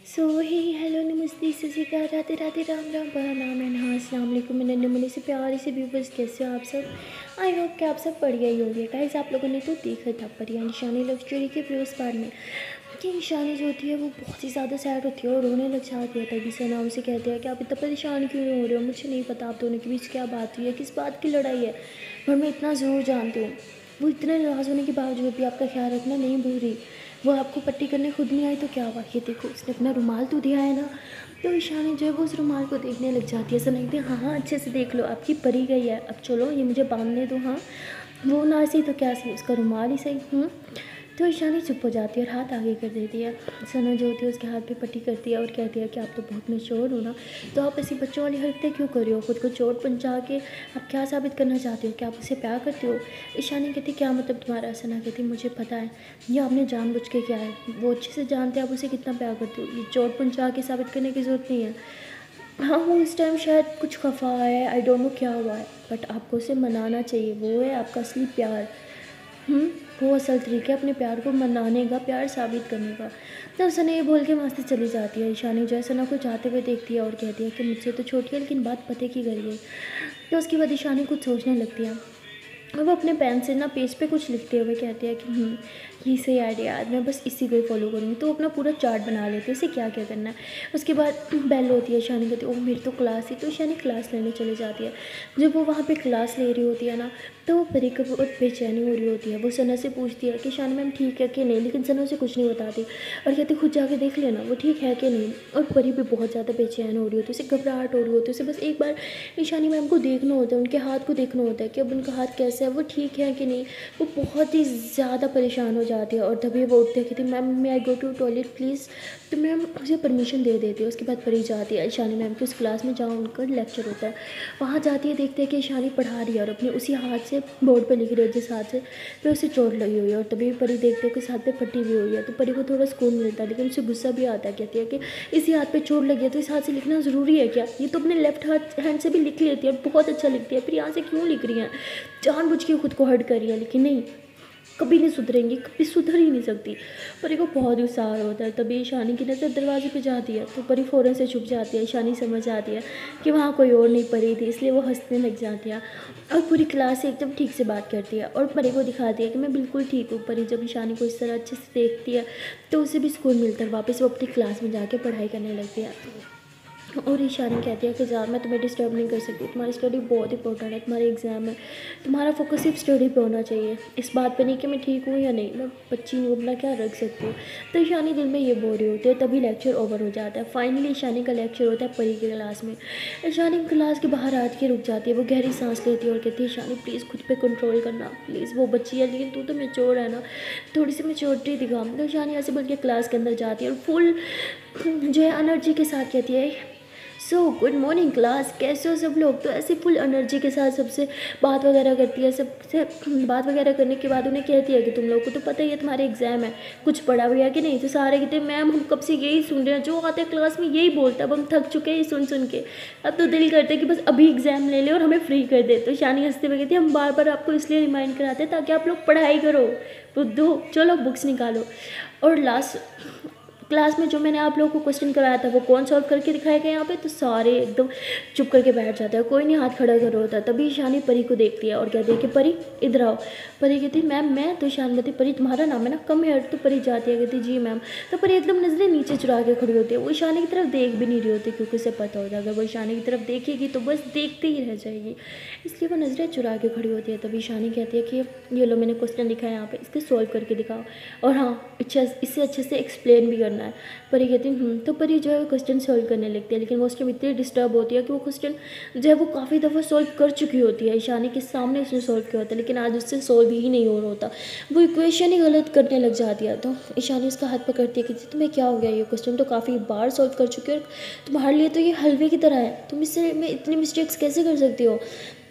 सो हे hello नमस्ते सत श्री अकाल राधे राधे राम राम नाम है नहा अस्सलाम वालेकुम मेरे नन्हे से प्यारे से व्यूवर्स। कैसे हो आप सब। आई होप कि आप सब बढ़िया ही होंगे। गाइस आप लोगों ने तो देखा था परिया निशानी लव स्टोरी के प्रोस पार में कि निशानी जो होती है वो बहुत ही ज़्यादा सैड होती है और रोने लग जाती है। तभी सना उनसे कहते हैं कि आप इतना परेशान क्यों हो रहे हो, मुझे नहीं पता आप दोनों के बीच क्या बात हुई है, किस बात की लड़ाई है, पर मैं इतना ज़रूर जानती हूँ वो इतने नाराज़ होने के बावजूद भी आपका ख्याल रखना नहीं भूल रही। वो आपको पट्टी करने खुद नहीं आई तो क्या हुआ, ये देखो उसने अपना रुमाल तो दिया है ना। तो ईशानी जो है वो उस रुमाल को देखने लग जाती है। सना कहती है हाँ अच्छे से देख लो, आपकी परी गई है, अब चलो ये मुझे बांधने दो। हाँ वो ना सही तो क्या सही, उसका रुमाल ही सही। तो ईशानी चुप हो जाती है और हाथ आगे कर देती है। सना जो होती है उसके हाथ पे पट्टी करती है और कहती है कि आप तो बहुत मैच्योर हो ना, तो आप ऐसी बच्चों वाली हरकतें क्यों कर रही हो, खुद को चोट पहुंचा के आप क्या साबित करना चाहते हो, क्या आप उसे प्यार करते हो। ईशानी कहती क्या मतलब तुम्हारा। सना कहती मुझे पता है ये आपने जानबूझ के किया है, वो अच्छे से जानते हैं आप उसे कितना प्यार करते हो, ये चोट पहुंचा के साबित करने की ज़रूरत नहीं है। हाँ वो इस टाइम शायद कुछ खफा है, आई डोंट नो क्या हुआ है, बट आपको उसे मनाना चाहिए, वो है आपका असली प्यार। हम्म, वो असल तरीका है अपने प्यार को मनाने का, प्यार साबित करने का। तब सना ये बोल के वहाँ से चली जाती है। ईशानी जो है सना को जाते हुए देखती है और कहती है कि मुझसे तो छोटी है लेकिन बात पते की करिए। तो उसके बाद ईशानी कुछ सोचने लगती है और वो अपने पेन से ना पेज पे कुछ लिखते हुए कहती है कि ये सही आइडिया है, मैं बस इसी को ही फॉलो करूँगी। तो अपना पूरा चार्ट बना लेती है उसे क्या क्या करना है। उसके बाद बेल होती है, ईशानी कहती है ओह मेरी तो क्लास थी, तो ईशानी क्लास लेने चली जाती है। जब वो वहाँ पे क्लास ले रही होती है ना, तो वो परी को बहुत बेचैनी हो रही होती है। वो सना से पूछती है कि ईशानी मैम ठीक है कि नहीं, लेकिन सना उसे कुछ नहीं बताती और कहती खुद जाके देख लेना वो ठीक है कि नहीं। और परी भी बहुत ज़्यादा बेचैन हो रही होती है, उसे घबराहट हो रही होती है, उसे बस एक बार ईशानी मैम को देखना होता है, उनके हाथ को देखना होता है कि अब उनका हाथ कैसा है, वो ठीक है कि नहीं। वो बहुत ही ज़्यादा परेशान हो जाती है और तभी वो उठते कहती मैम मैं आई गो टू टॉयलेट प्लीज़। तो मैम उसे परमिशन दे देती है। उसके बाद परी जाती है ईशानी मैम की उस क्लास में जहाँ उनका लेक्चर होता है। वहाँ जाती है, देखते हैं कि ईशानी पढ़ा रही है और अपने उसी हाथ से बोर्ड पर लिख रही है जिस हाथ से फिर उसे चोट लगी हुई है। और तभी परी देखते हैं कि उस हाथ पे पट्टी भी हुई है। तो परी को थोड़ा सुकून मिलता है, लेकिन उसे गुस्सा भी आता है। कहती है कि इसी हाथ पे चोट लगी है तो इस हाथ से लिखना ज़रूरी है क्या, ये तो अपने लेफ्ट हाथ हैंड से भी लिख लेती है और बहुत अच्छा लिखती है, फिर यहाँ से क्यों लिख रही है, जानबूझ के खुद को हर्ट कर रही है। लेकिन नहीं, कभी नहीं सुधरेंगी, कभी सुधर ही नहीं सकती। परी को बहुत गुस्सा आ रहा होता है। तभी ईशानी की नज़र दरवाजे पे जाती है तो परी फ़ौरन से छुप जाती है। ईशानी समझ आती है कि वहाँ कोई और नहीं परी थी, इसलिए वो हंसने लग जाती है और पूरी क्लास से एकदम ठीक से बात करती है और परी को दिखाती है कि मैं बिल्कुल ठीक हूँ। परी जब ईशानी को इस तरह अच्छे से देखती है तो उसे भी सुकून मिलता है, वापस वो अपनी क्लास में जाके पढ़ाई करने लगती है। और ईशानी कहती है कि ज़्यादा मैं तुम्हें डिस्टर्ब नहीं कर सकती, तुम्हारी स्टडी बहुत इंपॉर्टेंट है, तुम्हारे एग्ज़ाम है, तुम्हारा फोकस सिर्फ स्टडी पे होना चाहिए, इस बात पे नहीं कि मैं ठीक हूँ या नहीं, मैं बच्ची नहीं हूँ, अपना क्या रख सकती हूँ। तो ईशानी दिल में ये बोल रही होती है। तभी लेक्चर ओवर हो जाता है। फाइनली ईशानी का लेक्चर होता है परी की क्लास में। ईशानी क्लास के बाहर आके रुक जाती है, वो गहरी सांस लेती है और कहती है ईशानी प्लीज़ खुद पे कंट्रोल करना, प्लीज़ वो बच्ची है लेकिन तू तो मैच्योर है ना, थोड़ी सी मैच्योरिटी दिखा। तो ईशानी ऐसे बोल के क्लास के अंदर जाती है और फुल जो है एनर्जी के साथ कहती है सो गुड मॉर्निंग क्लास, कैसे हो सब लोग। तो ऐसे फुल एनर्जी के साथ सबसे बात वगैरह करती है। सबसे बात वगैरह करने के बाद उन्हें कहती है कि तुम लोग को तो पता ही है तुम्हारे एग्ज़ाम है, कुछ पढ़ा हुआ है कि नहीं। तो सारे कहते हैं मैम हम कब से यही सुन रहे हैं, जो आते हैं क्लास में यही बोलता है, अब हम थक चुके हैं ये सुन सुन के, अब तो दिल करते हैं कि बस अभी एग्ज़ाम ले ले और हमें फ्री कर दे। तो शानी हंसते हुए कहती है हम बार बार आपको इसलिए रिमाइंड कराते हैं ताकि आप लोग पढ़ाई करो, बुद्धू चलो बुक्स निकालो। और लास्ट क्लास में जो मैंने आप लोगों को क्वेश्चन कराया था वो कौन सॉल्व करके दिखाएगा यहाँ पे। तो सारे एकदम चुप करके बैठ जाते हैं, कोई नहीं हाथ खड़ा कर होता है। तभी ईशानी परी को देखती है और कहती है कि परी इधर आओ। परी कहती है मैम मैं। तो ईशानी कहती परी तुम्हारा नाम है ना, कम हेयर। तो परी जाती है, कहती जी मैम। तो परी एकदम नज़रें नीचे चुरा के खड़ी होती है, वो ईशानी की तरफ देख भी नहीं रही होती क्योंकि उसे पता होता है अगर वो ईशानी की तरफ देखेगी तो बस देखते ही रह जाएगी, इसलिए वो नज़रें चुरा के खड़ी होती है। तभी ईशानी कहती है कि ये लो मैंने क्वेश्चन लिखा है यहाँ पे, इसके सॉल्व करके दिखाओ और हाँ इससे अच्छे से एक्सप्लेन भी करना है। परी कहती तो परी जो है क्वेश्चन सॉल्व करने लगती है, लेकिन वो उसके इतनी डिस्टर्ब होती है कि वो क्वेश्चन जो है वो काफ़ी दफ़ा सॉल्व कर चुकी होती है, ईशानी के सामने उसने सॉल्व किया होता है, लेकिन आज उससे सॉल्व ही नहीं हो रहा होता, वो इक्वेशन ही गलत करने लग जाती है। तो ईशानी उसका हाथ पकड़ती है कि तुम्हें क्या हो गया, ये क्वेश्चन तो काफ़ी बार सॉल्व कर चुकी हो और तुम्हारे लिए तो ये हलवे की तरह है, तुम इससे में इतनी मिस्टेक्स कैसे कर सकती हो।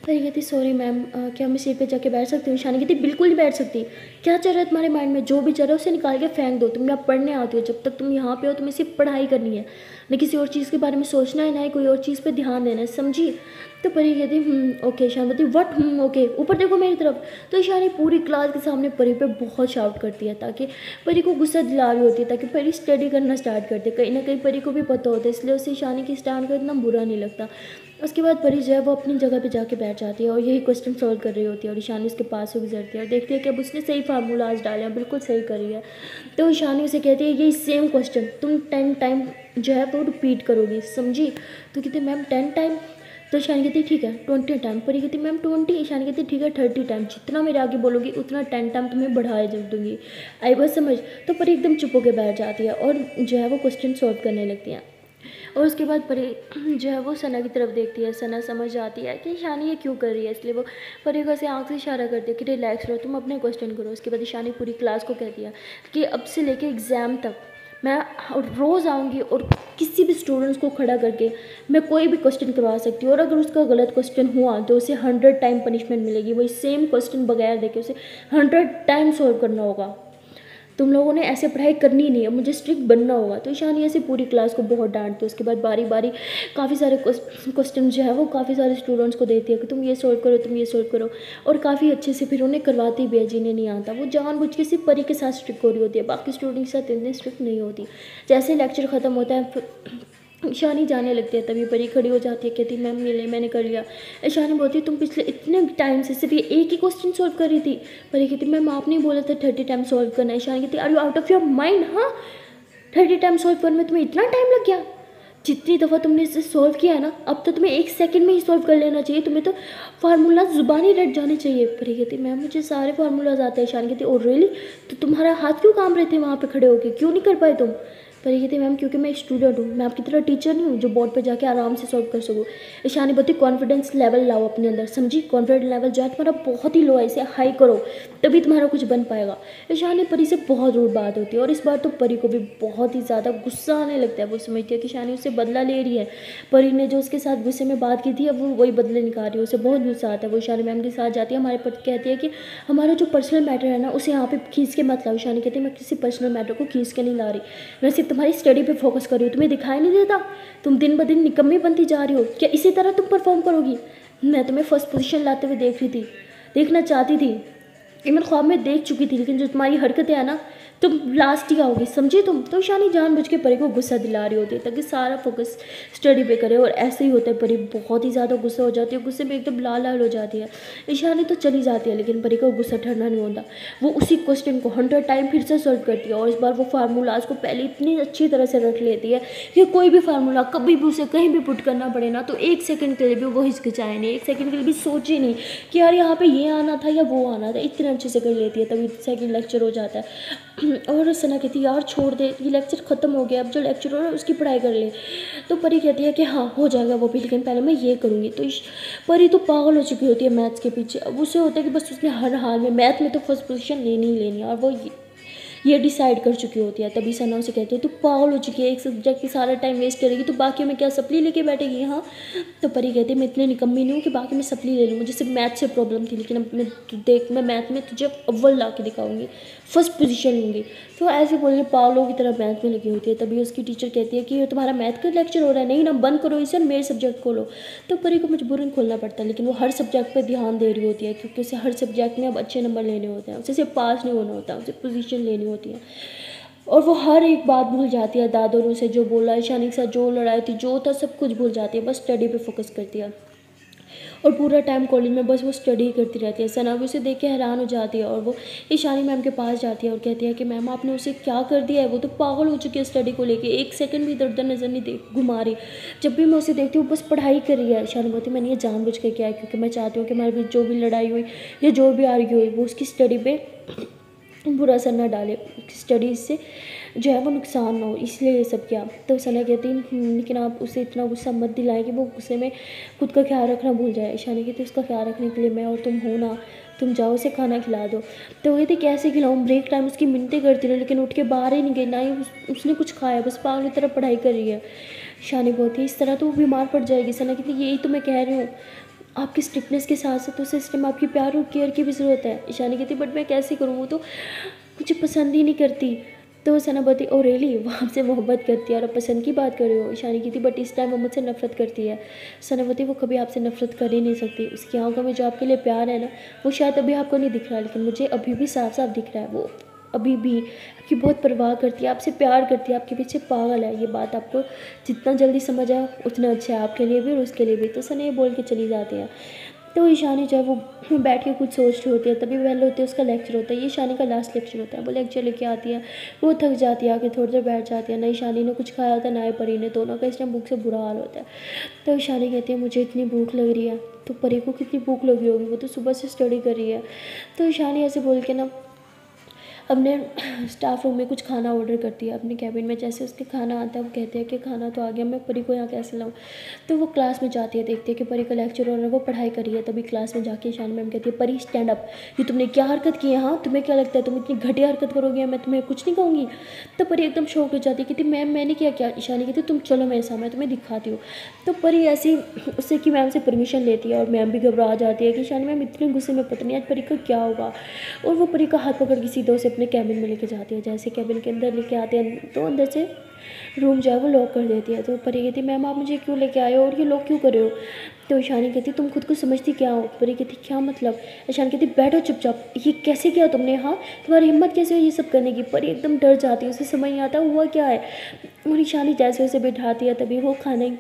परी कहती सॉरी मैम, क्या मैं सीट पे जाके बैठ सकती हूँ? ईशानी कहती बिल्कुल नहीं बैठ सकती। क्या चल रहा है तुम्हारे माइंड में? जो भी चल रहा है उसे निकाल के फेंक दो। तुम यहाँ पढ़ने आती हो, जब तक तुम यहाँ पे हो तुम्हें सिर्फ पढ़ाई करनी है, ना किसी और चीज़ के बारे में सोचना है, ना ही कोई और चीज़ पे ध्यान देना है, समझी? तो परी कहती ओके। ईशानी बोलती व्हाट ओके, ऊपर देखो मेरी तरफ। तो ईशानी पूरी क्लास के सामने परी पे बहुत शाउट करती है, ताकि परी को गुस्सा दिला रही होती है, ताकि परी स्टडी करना स्टार्ट करते। कहीं ना कहीं परी को भी पता होता है, इसलिए उसे ईशानी की स्टैंड का इतना बुरा नहीं लगता। उसके बाद परी जो है वो अपनी जगह पे जाके बैठ जाती है और यही क्वेश्चन सॉल्व कर रही होती है, और ईशानी उसके पास से गुजरती है और देखती है कि अब उसने सही फार्मूलाज डाले हैं, बिल्कुल सही करी है। तो ईशानी उसे कहती है यही सेम क्वेश्चन तुम 10 टाइम जो है वो रिपीट करोगी, समझी? तो कहती मैम 10 टाइम? तो ईशानी कहती ठीक है 20 टाइम। परी कहती मैम 20? ईशानी कहती ठीक है 30 टाइम, जितना मेरे आगे बोलोगी उतना 10 टाइम तुम्हें बढ़ाए जब दूंगी। आई बस समझ? तो परी एकदम चुप होकर बैठ जाती है और जो है वो क्वेश्चन सॉल्व करने लगती है। और उसके बाद परी जो है वो सना की तरफ देखती है। सना समझ जाती है कि ईशानी ये क्यों कर रही है, इसलिए वो परी को ऐसे आँख से इशारा करती है कि रिलैक्स रहो, तुम अपने क्वेश्चन करो। उसके बाद ईशानी पूरी क्लास को कहती है कि अब से लेके एग्ज़ाम तक मैं रोज़ आऊँगी और किसी भी स्टूडेंट्स को खड़ा करके मैं कोई भी क्वेश्चन करवा सकती हूँ, और अगर उसका गलत क्वेश्चन हुआ तो उसे 100 टाइम पनिशमेंट मिलेगी। वही सेम क्वेश्चन बगैर देखे उसे 100 टाइम सॉल्व करना होगा। तुम लोगों ने ऐसे पढ़ाई करनी नहीं है, मुझे स्ट्रिक्ट बनना होगा। तो ईशानी ऐसे पूरी क्लास को बहुत डांटती है। उसके बाद बारी बारी काफ़ी सारे क्वेश्चन जो है वो काफ़ी सारे स्टूडेंट्स को देती है कि तुम ये सॉल्व करो, तुम ये सॉल्व करो, और काफ़ी अच्छे से फिर उन्हें करवाती भी है जिन्हें नहीं आता। वो जानबूझ के सिर्फ परी के साथ स्ट्रिक्ट हो रही होती है, बाकी स्टूडेंट के साथ इतनी स्ट्रिक्ट नहीं होती। जैसे लेक्चर ख़त्म होता है ईशानी जाने लगती है, तभी परी खड़ी हो जाती है, कहती मैम ये ले मैंने कर लिया। ईशानी बोलती तुम पिछले इतने टाइम से सिर्फ ये एक ही क्वेश्चन सॉल्व कर रही थी। परी कहती मैम आपने बोला था 30 टाइम सॉल्व करना है। ईशानी कहती are you out of your mind? हाँ 30 टाइम सॉल्व करने में तुम्हें इतना टाइम लग गया? जितनी दफ़ा तुमने इसे सॉल्व किया है ना, अब तो तुम्हें 1 सेकंड में ही सॉल्व कर लेना चाहिए, तुम्हें तो फार्मूला ज़ुबानी रट जाने चाहिए। परी कहती मैम मुझे सारे फार्मूलाज आते हैं। ईशानी कहती ओ रियली? तो तुम्हारा हाथ क्यों काम रहे थे वहाँ पे खड़े होके, क्यों नहीं कर पाए तुम? परी कहती मैम क्योंकि मैं एक स्टूडेंट हूँ, मैं आपकी तरह टीचर नहीं हूँ जो बोर्ड पे जाके आराम से सॉल्व कर सकूँ। ईशानी बोलती कॉन्फिडेंस लेवल लाओ अपने अंदर, समझी? कॉन्फिडेंस लेवल जो है तुम्हारा बहुत ही लो है, इसे हाई करो तभी तुम्हारा कुछ बन पाएगा। ईशानी परी से बहुत रूड बात होती है, और इस बार तो परी को भी बहुत ही ज़्यादा गुस्सा आने लगता है। वो समझती है कि ईशानी उससे बदला ले रही है। परी ने जो उसके साथ गुस्से में बात की थी अब वो वही बदले निकाल रही है, उसे बहुत गुस्सा आता है। वो ईशानी मैम के साथ जाती है, हमारे पर कहती है कि हमारा जो पर्सनल मैटर है ना उसे यहाँ पे खींच के मत लाओ। ईशानी कहती है मैं किसी पर्सनल मैटर को खींच के नहीं ला रही, मैं सिर्फ तुम्हारी स्टडी पे फोकस कर रही हो। तुम्हें दिखाई नहीं देता तुम दिन ब दिन निकम्मी बनती जा रही हो? क्या इसी तरह तुम परफॉर्म करोगी? मैं तुम्हें फर्स्ट पोजीशन लाते हुए देख रही थी, देखना चाहती थी, ये मैं ख्वाब में देख चुकी थी, लेकिन जो तुम्हारी हरकतें हैं ना तुम लास्ट ही आओगी, समझी तुम? तो ईशानी जानबूझ के परी को गुस्सा दिला रही होती है ताकि सारा फोकस स्टडी पे करे, और ऐसे ही होता है। परी बहुत ही ज़्यादा गुस्सा हो जाती है, गुस्से में एकदम लाल लाल हो जाती है। ईशानी तो चली जाती है, लेकिन परी का गुस्सा ठंडा नहीं होता। वो उसी क्वेश्चन को 100 टाइम फिर से सॉल्व करती है, और इस बार वो फार्मूलाज को पहले इतनी अच्छी तरह से रख लेती है कि कोई भी फार्मूला कभी भी उसे कहीं भी पुट करना पड़े ना तो 1 सेकंड के लिए भी वो हिचकिचाए नहीं, 1 सेकंड के लिए भी सोचे नहीं कि यार यहाँ पे ये आना था या वो आना था। इतने अच्छे से कर लेती है, तभी सेकंड लेक्चर हो जाता है। और सना कहती है यार छोड़ दे, ये लेक्चर ख़त्म हो गया, अब जो लेक्चर हो रहा है उसकी पढ़ाई कर ले। तो परी कहती है कि हाँ हो जाएगा वो भी, लेकिन पहले मैं ये करूँगी। तो परी तो पागल हो चुकी होती है मैथ्स के पीछे। अब उसे होता है कि बस उसने हर हाल में मैथ में तो फर्स्ट पोजीशन लेनी ही लेनी है, और वो ये डिसाइड कर चुकी होती है। तभी सना उसे कहती है तू पागल हो चुकी है, एक सब्जेक्ट की सारा टाइम वेस्ट करेगी तो बाकी में क्या सप्ली लेके बैठेगी? हाँ। तो परी कहती है मैं इतनी निकम्मी नहीं हूँ कि बाकी में सप्ली ले लूँ, मुझे सिर्फ मैथ से प्रॉब्लम थी, लेकिन अब मैं देख मैं मैथ में तुझे अव्वल ला के दिखाऊंगी, फर्स्ट पोजीशन लूँगी। तो ऐसे बोलने पागलों की तरह मैथ में लगी होती है। तभी उसकी टीचर कहती है कि ये तुम्हारा मैथ का लेक्चर हो रहा है, नहीं ना बंद करो इसे, मेरे सब्जेक्ट खोलो। तो परी को मजबूरन खोलना पड़ता है, लेकिन वो हर सब्जेक्ट पर ध्यान दे रही होती है क्योंकि उसे हर सब्जेक्ट में अब अच्छे नंबर लेने होते हैं, उसे सिर्फ पास नहीं होना होता, उसे पोजीशन लेनी होती है। और वो हर एक बात भूल जाती है, दादों से जो बोला, ईशानी के साथ जो लड़ाई थी, जो था सब कुछ भूल जाती है, बस स्टडी पे फोकस करती है। और पूरा टाइम कॉलेज में बस वो स्टडी करती रहती है। सना भी उसे देख के हैरान हो जाती है, और वो ईशानी मैम के पास जाती है और कहती है कि मैम आपने उसे क्या कर दिया है, वो तो पागल हो चुकी है स्टडी को लेके, 1 सेकंड भी इधर उधर नज़र नहीं दे घुमा रही। जब भी मैं उसे देखती हूँ बस पढ़ाई कर रही है। ईशानी बोलती मैंने ये जानबूझ के किया है क्योंकि मैं चाहती हूँ कि हमारे बीच जो भी लड़ाई हुई या जो भी आर्ग्यू हुई वो उसकी स्टडी पे बुरा असर ना डाले, स्टडीज़ से जो है वो नुकसान ना हो, इसलिए ये सब किया। तो सना कहती लेकिन आप उसे इतना गुस्सा मत दिलाएं कि वो गुस्से में खुद का ख्याल रखना भूल जाए। ईशानी कहती उसका ख्याल रखने के लिए मैं और तुम हो ना, तुम जाओ उसे खाना खिला दो। तो वो कहती कैसे खिलाऊँ, ब्रेक टाइम उसकी मिन्नतें करती रही लेकिन उठ के बाहर ही नहीं गई, ना ही उसने कुछ खाया, बस पागल की तरह पढ़ाई कर रही है। ईशानी बोलती इस तरह तो वो बीमार पड़ जाएगी। सना कहती यही तो मैं कह रही हूँ, आपकी स्ट्रिक्टनेस के साथ साथ उस सिस्टम में आपकी प्यार और केयर की भी ज़रूरत है। ईशानी कहती बट मैं कैसे करूँ, वो तो मुझे पसंद ही नहीं करती। तो सना बोलती ओ रियली, वो आपसे मोहब्बत करती है और आप पसंद की बात कर रहे हो। ईशानी कहती बट इस टाइम वो मुझसे नफरत करती है। सना बोलती वो कभी आपसे नफरत कर ही नहीं सकती, उसकी आंखों में जो आपके लिए प्यार है ना, वो शायद अभी आपको नहीं दिख रहा, लेकिन मुझे अभी भी साफ साफ दिख रहा है। वो अभी भी आपकी बहुत परवाह करती है, आपसे प्यार करती है, आपके पीछे पागल है। ये बात आपको जितना जल्दी समझ आए उतना अच्छा है आपके लिए भी और उसके लिए भी। तो सना ये बोल के चली जाती है। तो ईशानी जब वो बैठ के कुछ सोच रही होती है, तभी वह होती है उसका लेक्चर होता है। ये ईशानी का लास्ट लेक्चर होता है। वो लेक्चर लेके आती है, वो थक जाती है, आके थोड़ी देर बैठ जाती है। ना ईशानी ने कुछ खाया होता है, ना ही परी ने, दोनों का इस टाइम भूख से बुरा हाल होता है। तो ईशानी कहती है मुझे इतनी भूख लग रही है। तो परी को कितनी भूख लगी होगी, वो तो सुबह से स्टडी कर रही है। तो ईशानी ऐसे बोल के ना अपने स्टाफ रूम में कुछ खाना ऑर्डर करती है अपने कैबिन में। जैसे उसके खाना आता है, वो कहते हैं कि खाना तो आ गया, मैं परी को यहाँ कैसे लाऊँ। तो वो क्लास में जाती है, देखती है कि परी का लेक्चर हो रहा है, वो पढ़ाई कर रही है। तभी क्लास में जाके ईशानी मैम कहती है परी स्टैंड अप, ये तुमने क्या हरकत की है, हाँ तुम्हें क्या लगता है तुम इतनी घटिया हरकत करोगे, मैं तुम्हें कुछ नहीं कहूँगी। तो परी एकदम शौक हो जाती है, कहती मैम मैंने क्या। ईशानी कहती तुम चलो मेरे साथ, मैं तुम्हें दिखाती हूँ। तो परी ऐसी उससे कि मैम से परमिशन लेती है और मैम भी घबरा जाती है कि ईशानी मैम इतने गुस्से में, पता नहीं आज परी का क्या होगा। और वो परी का हाथ पकड़ के सीधे उसे अपने कैबिन में लेके जाती है। जैसे कैबिन के अंदर लेके आते हैं तो अंदर से रूम जो है वो लॉक कर देती है। तो परी कहती मैम आप मुझे क्यों लेके आए हो और ये लॉक क्यों कर रहे हो। तो ईशानी कहती तुम खुद को समझती क्या हो। परी कहती क्या मतलब। ईशानी कहती बैठो चुपचाप, ये कैसे किया तुमने, हाँ तुम्हारी हिम्मत कैसे हो ये सब करने की। परी एकदम डर जाती है, उसे समझ नहीं आता हुआ क्या है। और ईशानी जैसे उसे बिठाती है, तभी वो खाने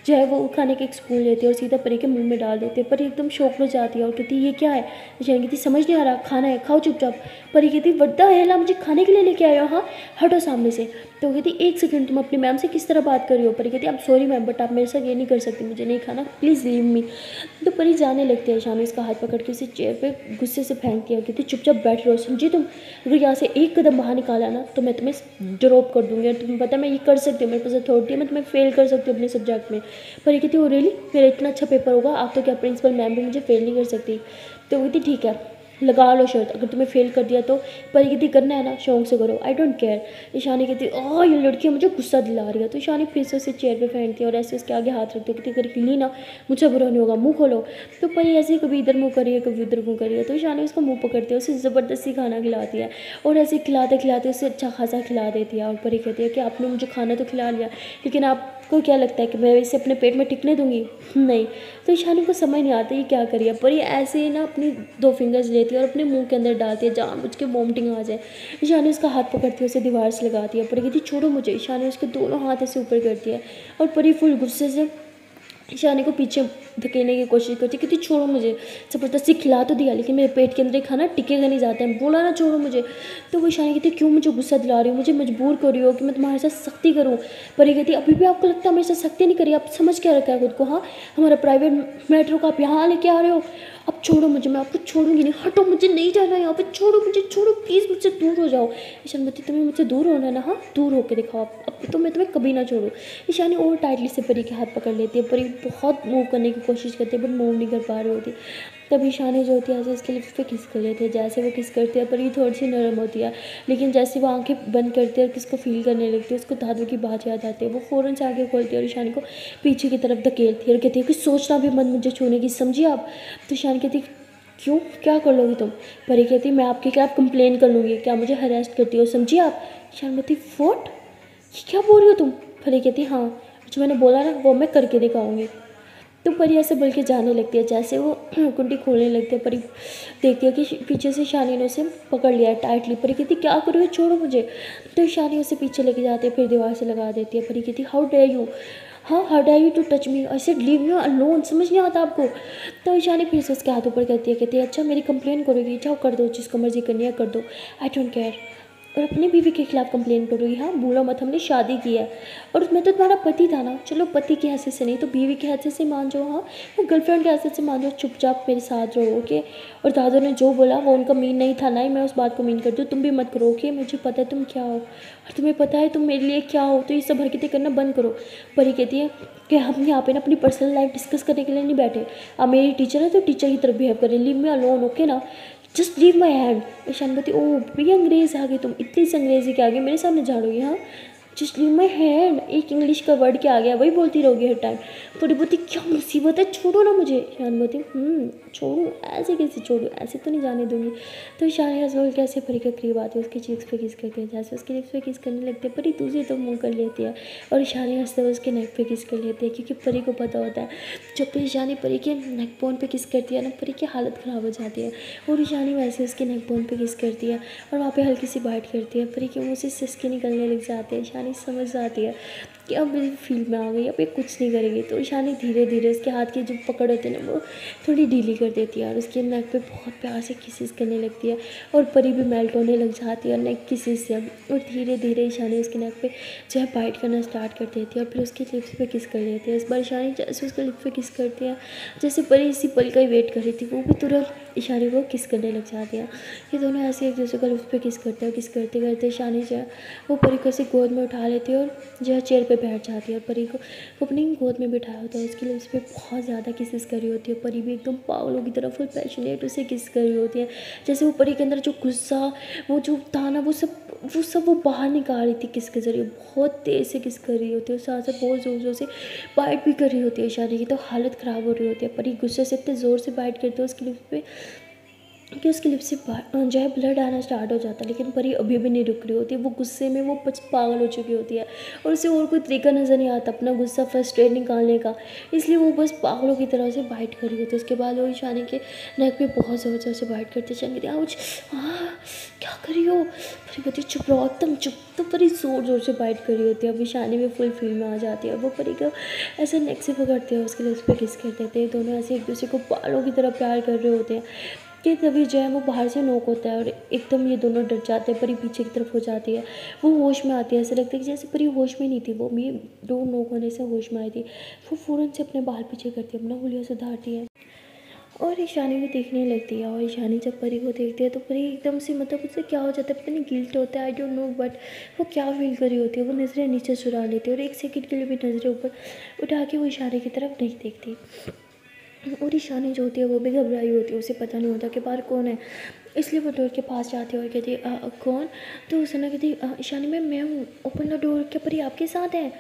जो है वो खाने के एक स्पून लेती है और सीधा परी के मुंह में डाल देती है। परी एकदम शौक में जाती है और कहती ये क्या है। ईशानी कहती समझ नहीं आ रहा, खाना है खाओ चुपचाप। परी कहती वड्डा हेला, मुझे खाने के लिए लेके आए हो, हाँ हटो सामने से। तो कहती एक सेकंड, तुम अपनी मैम से किस तरह बात कर रही हो। परी कहती आप सॉरी मैम बट आप मेरे साथ ये नहीं कर सकती, मुझे नहीं खाना, प्लीज़ लीव मी। तो परी जाने लगती है। ईशानी उसका हाथ पकड़ के उसे चेयर पे गुस्से से फेंकती है, कहती चुपचाप बैठ रहो, समझी तुम। अगर यहाँ से एक कदम बाहर निकाला ना तो मैं तुम्हें ड्रॉप कर दूँगी। और तुम्हें पता है मैं ये कर सकती हूँ, मेरे पास अथॉरिटी है, मैं तुम्हें फेल कर सकती हूँ अपने सब्जेक्ट में। परी कहती हो रियली, मेरा इतना अच्छा पेपर होगा, आप तो क्या प्रिंसिपल मैम भी मुझे फेल नहीं कर सकती। तो कहती ठीक है लगा लो शर्त, अगर तुम्हें फेल कर दिया तो। परी कहती करना है ना शौक से करो, आई डोंट केयर। ईशानी कहती ये लड़की मुझे गुस्सा दिला रही है। तो ईशानी फिर से उसे चेयर पे फेंकती है और ऐसे उसके आगे हाथ रखती है, कहती अगर हिली ना मुझे बुरा नहीं होगा, मुँह खोलो। तो परी ऐसे कभी इधर मुँह करिए कभी उधर मुँह करिए। तो ईशानी उसका मुँह पकड़ती है, उसे ज़बरदस्ती खाना खिलाती है और ऐसे खिलाते खिलाते उसे अच्छा खासा खिला देती है। और परी कहती है कि आपने मुझे खाना तो खिला लिया, लेकिन आपको क्या लगता है कि मैं इसे अपने पेट में टिकने दूंगी, नहीं। तो ईशानी को समझ नहीं आता ये क्या करिए। परी ऐसे ही ना अपनी 2 फिंगर्स लेती है और अपने मुंह के अंदर डालती है, जानबूझ के वॉमिटिंग आ जाए। ईशानी उसका हाथ पकड़ती है, उसे दीवार से लगाती है। परी कहती छोड़ो मुझे। ईशानी उसके दोनों हाथ ऐसे ऊपर करती है और परी फुल गुस्से से ईशानी को पीछे धकेलने की कोशिश करती, कहती छोड़ो मुझे, ज़बरदस्ती खिला तो दिया लेकिन मेरे पेट के अंदर खाना टिकेगा नहीं जाता है, बोला ना छोड़ो मुझे। तो वो ईशानी कहती क्यों मुझे गुस्सा दिला रही हो, मुझे मजबूर कर रही हो कि मैं तुम्हारे साथ सख्ती करूँ। परी कहती अभी भी आपको लगता है मेरे साथ सख्ती नहीं करी, आप समझ क्या रखा है खुद को, हाँ हमारा प्राइवेट मैटर को आप यहाँ लेके आ रहे हो। अब छोड़ो मुझे, मैं आपको छोड़ूंगी नहीं, हटो मुझे नहीं जाना यहाँ पे, छोड़ो मुझे, छोड़ो प्लीज़ मुझसे दूर हो जाओ। ईशानी बोलती तुम्हें मुझसे दूर होना है ना, हाँ दूर होकर दिखाओ अब तो मैं तुम्हें कभी ना छोड़ूँ। ईशानी और टाइटली से परी के हाथ पकड़ लेती है। परी बहुत मूव करने की कोशिश करती है बट मूव नहीं कर पा रही होती। तब ईशानी जो होती है ऐसे इसके लिप्स पे किस कर लेती है। जैसे वो किस करती है परी थोड़ी सी नरम होती है, लेकिन जैसे वो आंखें बंद करती है और किसको फील करने लगती है उसको दादू की बात याद आती है। वो फ़ौरन से आगे खोलती है और ईशानी को पीछे की तरफ धकेलती है और कहती है कि सोचना भी मत मुझे छूने की, समझिए आप। तो ईशानी कहती क्यों क्या कर लोगी तुम। परी कहती मैं आपके खिलाफ कंप्लेन कर लूँगी, क्या मुझे हरास्ट करती हो, समझिए आप। ईशानी कहती व्हाट, ये क्या बोल रही हो तुम। परी कहती हाँ जो मैंने बोला ना वो मैं करके दिखाऊंगी। तो परी ऐसे बोल के जाने लगती है। जैसे वो कुंडी खोलने लगती है परी देखती है कि पीछे से ईशानी ने उसे पकड़ लिया है टाइटली। परी कहती क्या करो ये, छोड़ो मुझे। तो ईशानी उसे पीछे लेके जाती है, फिर दीवार से लगा देती है। परी कहती हाउ डेयर यू, हाँ how dare you to touch me, I said leave me alone, समझ नहीं आता आपको। तो ईशानी फिर से उसके हाथ ऊपर करती है, कहती है अच्छा मेरी कंप्लेन करोगी, जाओ कर दो जिसको मर्जी करनी है कर दो, आई डोंट केयर। और अपनी बीवी के खिलाफ कंप्लेन करोगी, हाँ भूलो मत हमने शादी की है और मैं तो तुम्हारा पति था ना, चलो पति की हैसियत से नहीं तो बीवी की हैसियत से मान जाओ, हाँ वो गर्लफ्रेंड की हैसियत से मान जाओ, चुपचाप मेरे साथ रहो ओके। और दादू ने जो बोला वो उनका मीन नहीं था, ना ही मैं उस बात को मीन करती हूँ, तुम भी मत करो ओके। मुझे पता है तुम क्या हो और तुम्हें पता है तुम मेरे लिए क्या हो, तो ये सब हरकतें करना बंद करो। परी कहती है कि हम यहाँ पे ना अपनी पर्सनल लाइफ डिस्कस करने के लिए नहीं बैठे, आप मेरी टीचर है तो टीचर की तरफ बिहेव करें, लीव मी अलोन ओके ना, just leave my hand. Ishani बोलती ओह भी अंग्रेज़ आ गई तुम, इतनी सी अंग्रेज़ी के आगे मेरे सामने झाड़ोगी, हाँ जस्ट लीव माई हैंड, एक इंग्लिश का वर्ड क्या आ गया वही बोलती रहोगी हर टाइम। थोड़ी बोलती क्या मुसीबत है, छोड़ो ना मुझे। ईशानी बोलती छोड़ूँ, ऐसे कैसे छोड़ूँ, ऐसे तो नहीं जाने दूँगी। तो ईशानी हंस बोल के ऐसे परी के करीब आती है, उसकी चीक्स पे किस करती है। जैसे उसकी लिप्स पे किस करने लगती है, परी दूसरी तो मुँह कर लेती है और ईशानी हंसते हुए उसके नेक पे किस कर लेती है, क्योंकि परी को पता होता है जब भी ईशानी परी के नेक बोन पे किस करती है ना, परी की हालत ख़राब हो जाती है। और ईशानी वैसे उसके नेक बोन पे किस करती है और वहाँ पे हल्की सी बाइट करती है। परी के मुँह से सिसके निकलने लग जाते हैं। ईशानी समझ जाती है कि अब मेरी फील्ड में आ गई, अब ये कुछ नहीं करेगी। तो ईशानी धीरे धीरे उसके हाथ की जो पकड़ होती है ना वो थोड़ी ढीली कर देती है और उसके नेक पे बहुत प्यार से किसेस करने लगती है और परी भी मेल्ट होने लग जाती है नेक किसेस से। और धीरे धीरे ईशानी उसके नेक पे जो है बाइट करना स्टार्ट कर देती है और फिर उसके लिप्स पे किस कर देती है। इस बार ईशानी जैसे उसके लिप्स पे किस करती है, जैसे परी इसी पल का ही वेट कर रही थी, वो भी तुरंत ईशानी को किस करने लग जाती है। ये दोनों ऐसे एक दूसरे का लिप्स पे किस करते हैं। किस करते करते ईशानी जो है वो परी को ऐसे गोद में उठा लेती है और जो है चेयर पे बैठ जाती है और परी को अपनी गोद में बिठाया होता है। उसके लिप्स पे बहुत ज़्यादा किसेस करी होती है। परी भी एकदम पागलों की तरह फुल पैशनेट उसे किस करी होती है। जैसे वो परी के अंदर जो गुस्सा, वो जो था ना, वो सब वो बाहर निकाल रही थी किस के जरिए। बहुत तेज़ से किस कर रही होती है, साथ साथ बहुत ज़ोर ज़ोर से बाइट भी कर रही होती है ईशानी की। तो हालत ख़राब हो रही होती है। परी गुस्से से इतने ज़ोर से बाइट करती है उसके लिप्स पे कि उसकी लिप्स से जो है ब्लड आना स्टार्ट हो जाता है। लेकिन परी अभी भी नहीं रुक रही होती है। वो गुस्से में वो पागल हो चुकी होती है और उसे और कोई तरीका नज़र नहीं आता अपना गुस्सा फ्रस्ट्रेट निकालने का, इसलिए वो बस पागलों की तरह से बाइट कर रही होती है। उसके बाद वो ईशानी के नेक पे बहुत ज़ोर ज़ोर से बाइट करती है। ईशानी कहती है आउच, क्या कर रही हो। परी बोलती है चुप रहो, एकदम चुप। तो परी ज़ोर ज़ोर से बाइट कर रही होती है। अब ईशानी में फुल फील में आ जाती है। वो परी को ऐसे नेक से पकड़ते हैं, उसके लिप्स पे किस कर देते हैं। दोनों ऐसे एक दूसरे को बालों की तरह प्यार कर रहे होते हैं कि तभी जो है वो बाहर से नोक होता है और एकदम ये दोनों डर जाते हैं। परी पीछे की तरफ हो जाती है, वो होश में आती है। ऐसा लगता है कि जैसे परी होश में नहीं थी, वो भी दो नोक होने से होश में आई थी। वो फ़ौरन से अपने बाल पीछे करती है, अपना हुलिया सुधारती है और ईशानी को देखने लगती है। और ईशानी जब परी को देखती है तो परी एकदम से मतलब उससे क्या हो जाता है, पता नहीं गिल्ट होता है, आई डोंट नो, बट वो क्या फील कर रही होती है। वो नज़रें नीचे चुरा लेती है और एक सेकंड के लिए भी नज़रें ऊपर उठा के वो ईशानी की तरफ नहीं देखती। और ईशानी जो होती है वो भी घबराई होती है, उसे पता नहीं होता कि बाहर कौन है, इसलिए वो डोर के पास जाती है और कहती है कौन। तो सना कहती ईशानी मैं हूँ, ओपन द डोर। क्या परी आपके साथ है,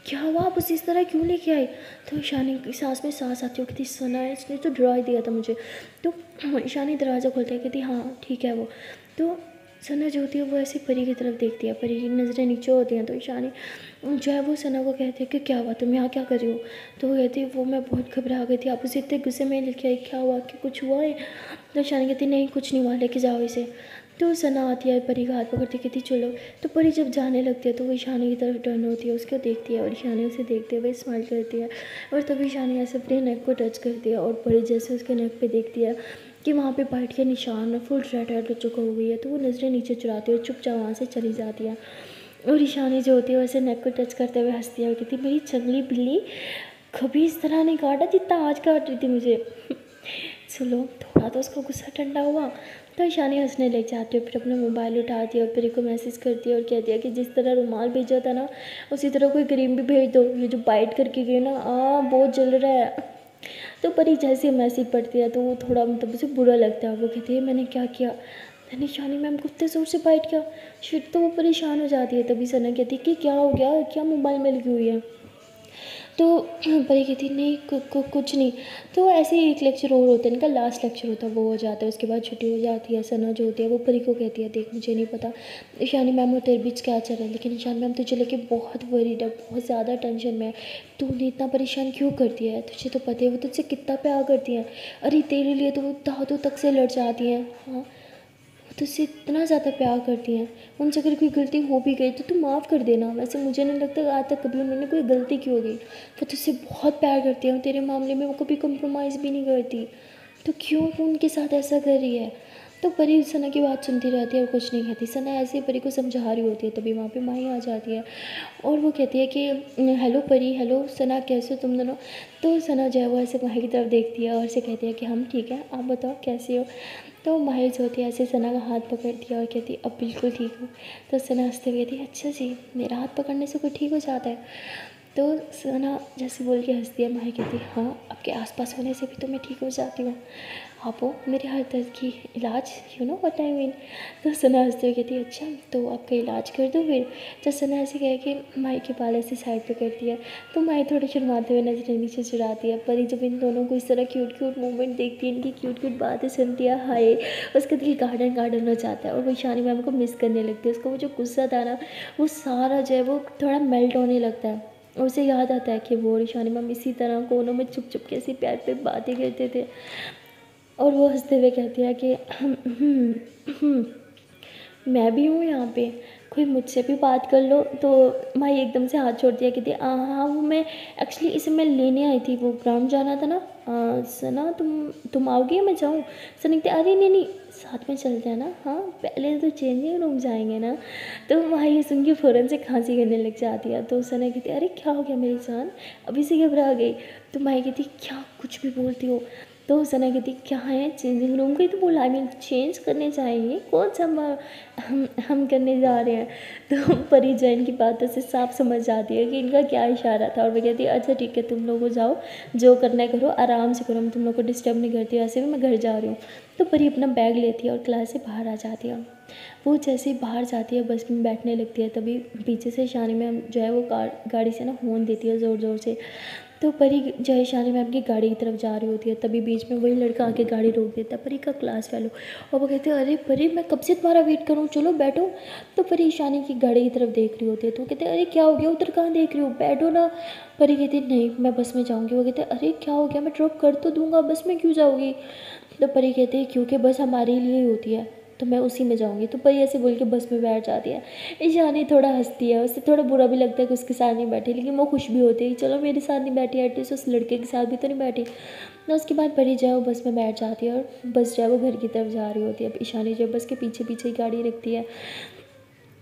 क्या हुआ, आप उस इस तरह क्यों लेके आई। तो ईशानी की सांस में सांस आती है, कहती सना है, इसने तो डरा ही दिया था मुझे। तो ईशानी दरवाज़ा खोलता है, कहती हाँ ठीक है वो। तो सना जो होती है वो ऐसे परी की तरफ देखती है, परी की नज़रें नीचे होती हैं। तो ईशानी जो है वो सना को कहती है कि क्या हुआ, तुम यहाँ क्या कर रही हो। तो वो कहती है वो मैं बहुत घबरा गई थी, आप उसे इतने गुस्से में लेके आई, क्या हुआ, कि कुछ हुआ है। तो ईशानी कहती नहीं कुछ नहीं हुआ, लेके जाओ इसे। तो सना आती है, परी का हाथ पकड़ती, कहती चलो। तो परी जब जाने लगती है तो वो ईशानी की तरफ टर्न होती है, उसको देखती है और ईशानी उसे देखते हुए स्माइल करती है और तभी ईशानी ऐसे अपने नेक को टच करती है और परी जैसे उसके नेक पे देखती है कि वहाँ पे बाइट के निशान फुल रेड रेड हो चुका हो गई है, तो वो नज़रें नीचे चुराती है और चुपचाप वहाँ से चली जाती है। और ईशानी जो होती है वैसे नेक को टच करते हुए हंसती है और कहती मेरी चंगली बिल्ली, कभी इस तरह नहीं काटा जितना आज काट रही थी मुझे। चलो थोड़ा तो उसका गुस्सा ठंडा हुआ। तो ईशानी हंसने लग जाती है, फिर अपना मोबाइल उठाती है और परी को मैसेज करती है और कहती है कि जिस तरह रुमाल भेजा था ना उसी तरह कोई क्रीम भी भेज दो, ये जो बाइट करके गई ना बहुत जल रहा है। तो परी जैसे मैसेज पढ़ती है तो वो थोड़ा मतलब उसे बुरा लगता है। वो कहती है मैंने क्या किया, मैंने ईशानी मैम को इतने ज़ोर से बाइट किया। फिर तो वो परेशान हो जाती है। तभी सना कहती है कि क्या हो गया, क्या मोबाइल में लगी हुई है। तो परी कहती नहीं कुछ नहीं। तो ऐसे ही एक लेक्चर और होता है, इनका लास्ट लेक्चर होता है, वो हो जाता है, उसके बाद छुट्टी हो जाती है। सना जो होती है वो परी को कहती है देख मुझे नहीं पता ईशानी मैम और तेरे बीच क्या चल रहा है, लेकिन ईशानी मैम तुझे लेके बहुत वरीड है, बहुत ज़्यादा टेंशन में है, तूने इतना परेशान क्यों करती है, तुझे तो पता है वो तुझसे कितना प्यार करती है। अरे तेरे लिए तो वो दादों तक से लड़ जाती हैं। हाँ तुझसे इतना ज़्यादा प्यार करती हैं, उनसे अगर कोई गलती हो भी गई तो तू माफ़ कर देना। वैसे मुझे नहीं लगता आज तक कभी उन्होंने कोई गलती की होगी। वो तुझसे बहुत प्यार करती है, तेरे मामले में वो कभी कंप्रोमाइज़ भी नहीं करती, तो क्यों तू उनके साथ ऐसा कर रही है। तो परी सना की बात सुनती रहती है और कुछ नहीं कहती। सना ऐसे ही परी को समझा रही होती है, तभी वहाँ पे माही आ जाती है और वो कहती है कि हेलो परी, हेलो सना, कैसे हो तुम दोनों। तो सना जो है वो ऐसे माही की तरफ देखती है और ऐसे कहती है कि हम ठीक है, आप बताओ कैसे हो। तो माही जो होती है ऐसे सना का हाथ पकड़ती है और कहती है अब बिल्कुल ठीक हूँ। तो सना हंसते हुए कहती है अच्छा जी, मेरा हाथ पकड़ने से कोई ठीक हो जाता है। तो सना जैसे बोल के हंसती है। माही कहती है हाँ, आपके आसपास होने से भी तो मैं ठीक हो जाती हूँ, आप हो मेरे हर दर्द की इलाज, you know what I mean. तो सना हंसते हुए कहती है अच्छा तो आपका इलाज कर दूँ फिर। तो सना ऐसे कह के माही के बाल ऐसे साइड पे करती है, तो माही थोड़े शर्माते हुए नजरें नीचे चुराती है। परी जब इन दोनों को इस तरह क्यूट क्यूट मूवमेंट देखती है, इनकी क्यूट क्यूट बातें सुनती है, हाय उसका दिल गार्डन गार्डन हो जाता है और वो ईशानी मैम को मिस करने लगती है। उसका वो जो गुस्सा था ना, वो सारा जो है वो थोड़ा मेल्ट होने लगता है। और उसे याद आता है कि वो और ईशानी मैम इसी तरह कोनों में छुप छुप के ऐसी प्यार पे बातें करते थे। और वो हंसते हुए कहती है कि मैं भी हूँ यहाँ पे, कोई मुझसे भी बात कर लो। तो माई एकदम से हाथ छोड़ दिया, कहती हाँ वो मैं एक्चुअली इसे मैं लेने आई थी, वो ग्राउंड जाना था ना। सना तुम आओगी या मैं जाऊँ? सना कहती अरे नहीं नहीं साथ में चलते हैं ना, हाँ पहले तो चेंजिंग रूम जाएंगे ना। तो माई ये सुन के फ़ौरन से खांसी करने लग जाती है। तो सना कहती अरे क्या हो गया मेरी जान, अभी से घबरा गई। तो माई कहती क्या कुछ भी बोलती हो। तो सना कहती क्या है चेंजिंग रूम का ही तो बोला, आई मीन चेंज करने जाएंगे, कौन सा हम करने जा रहे हैं। तो परी जैन की बातों से साफ समझ जाती है कि इनका क्या इशारा था। और वो कहती है अच्छा ठीक है तुम लोगों जाओ, जो करना है करो, आराम से करो, मैं तुम लोग को डिस्टर्ब नहीं करती, वैसे भी मैं घर जा रही हूँ। तो परी अपना बैग लेती है और क्लास से बाहर आ जाती है। वो जैसे ही बाहर जाती है बस में बैठने लगती है, तभी पीछे से शानी मैम जो है वो गाड़ी से ना हॉर्न देती है ज़ोर ज़ोर से। तो परी जो है शानी मैम की गाड़ी की तरफ जा रही होती है, तभी बीच में वही लड़का आके गाड़ी रोक देता है, परी का क्लास फेलो। और वो कहते हैं अरे परी मैं कब से तुम्हारा वेट करूँ, चलो बैठो। तो परी शानी की गाड़ी की तरफ देख रही होती है, तो वो कहते हैं अरे क्या हो गया, उधर कहाँ देख रही हो, बैठो ना। परी कहती है नहीं मैं बस में जाऊँगी। वो कहते हैं अरे क्या हो गया, मैं ड्रॉप कर तो दूँगा, बस में क्यों जाओगी। तो परी कहती है क्योंकि बस हमारे लिए ही होती है, तो मैं उसी में जाऊँगी। तो परी ऐसे बोल के बस में बैठ जाती है। ईशानी थोड़ा हंसती है, उससे थोड़ा बुरा भी लगता है कि उसके साथ नहीं बैठी, लेकिन वो खुश भी होती है कि चलो मेरे साथ नहीं बैठी, एटलीस्ट उस लड़के के साथ भी तो नहीं बैठी ना। उसके बाद परी जो है वो बस में बैठ जाती है और बस जो है वो घर की तरफ जा रही होती है। अब ईशानी जो है बस के पीछे पीछे ही गाड़ी रखती है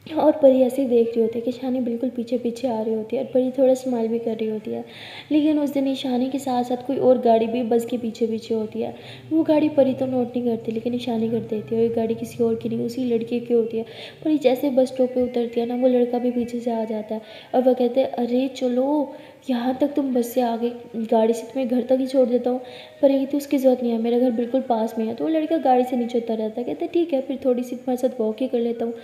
और परी ऐसे ही देख रही होती है कि ईशानी बिल्कुल पीछे पीछे आ रही होती है और परी थोड़ा स्माइल भी कर रही होती है। लेकिन उस दिन ईशानी के साथ साथ कोई और गाड़ी भी बस के पीछे पीछे होती है। वो गाड़ी परी तो नोट नहीं करती, लेकिन ईशानी कर देती है, और ये गाड़ी किसी और की नहीं उसी लड़के की होती है। परी जैसे बस स्टॉप पर उतरती है ना, वो लड़का भी पीछे से आ जाता है और वह कहते हैं अरे चलो यहाँ तक तुम बस से आ गई, गाड़ी से तुम्हें घर तक ही छोड़ देता हूँ। पर ये तो उसकी ज़रूरत नहीं है, मेरा घर बिल्कुल पास में है। तो वो लड़का गाड़ी से नीचे उतर रहता है, कहते ठीक है फिर थोड़ी सी तुम्हारे साथ वॉक ही कर लेता हूँ।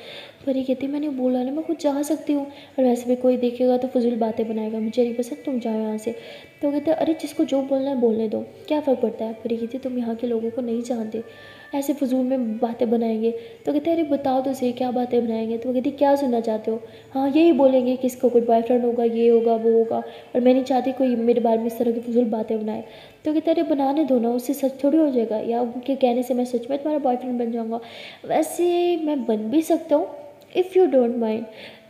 पर ये कहती मैंने बोला ना मैं खुद जा सकती हूँ, और वैसे भी कोई देखेगा तो फजूल बातें बनाएगा, मुझे नहीं पसंद, तुम जाओ यहाँ से। तो कहते अरे जिसको जो बोलना है बोलने दो, क्या फ़र्क पड़ता है। पर ये कहती तुम यहाँ के लोगों को नहीं जानते, ऐसे फजूल में बातें बनाएंगे। तो कहते अरे बताओ तो सही क्या बातें बनाएंगे। तो वो कहती क्या सुनना चाहते हो। हाँ यही बोलेंगे कि इसका कोई बॉयफ्रेंड होगा, ये होगा वो होगा, और मैं नहीं चाहती कोई मेरे बारे में इस तरह की फजूल बातें बनाए। तो कहते अरे बनाने दो ना, उससे सच थोड़ी हो जाएगा, या उनके कहने से मैं सच में तुम्हारा बॉयफ्रेंड बन जाऊँगा। वैसे मैं बन भी सकता हूँ इफ़ यू डोंट माइंड।